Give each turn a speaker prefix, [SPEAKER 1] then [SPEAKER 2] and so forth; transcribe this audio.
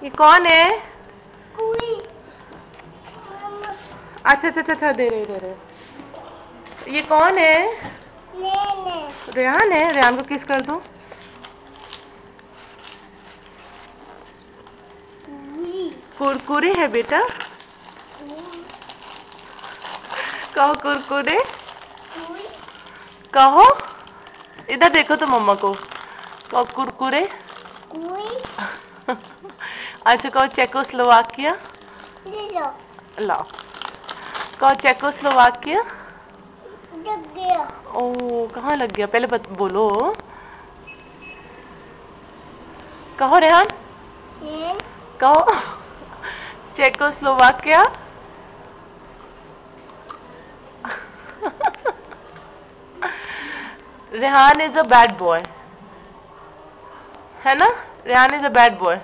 [SPEAKER 1] ये कौन है?
[SPEAKER 2] कोई।
[SPEAKER 1] अच्छा अच्छा अच्छा, दे रहे। ये कौन है? रेहान है। रेहान को किस कर दूं? कुरकुरे है बेटा। कहो कुरकुरे। कहो, इधर देखो तो मम्मा को। कहो कुरकुरे। अच्छा कहो चेकोस्लोवाकिया। लाओ। कहो चेकोस्लोवाकिया। ओ कहाँ लग गया? पहले बोलो। कहो रेहान। कहो Czechoslovakia. Rehan is a bad boy, है ना? Rehan is a bad boy.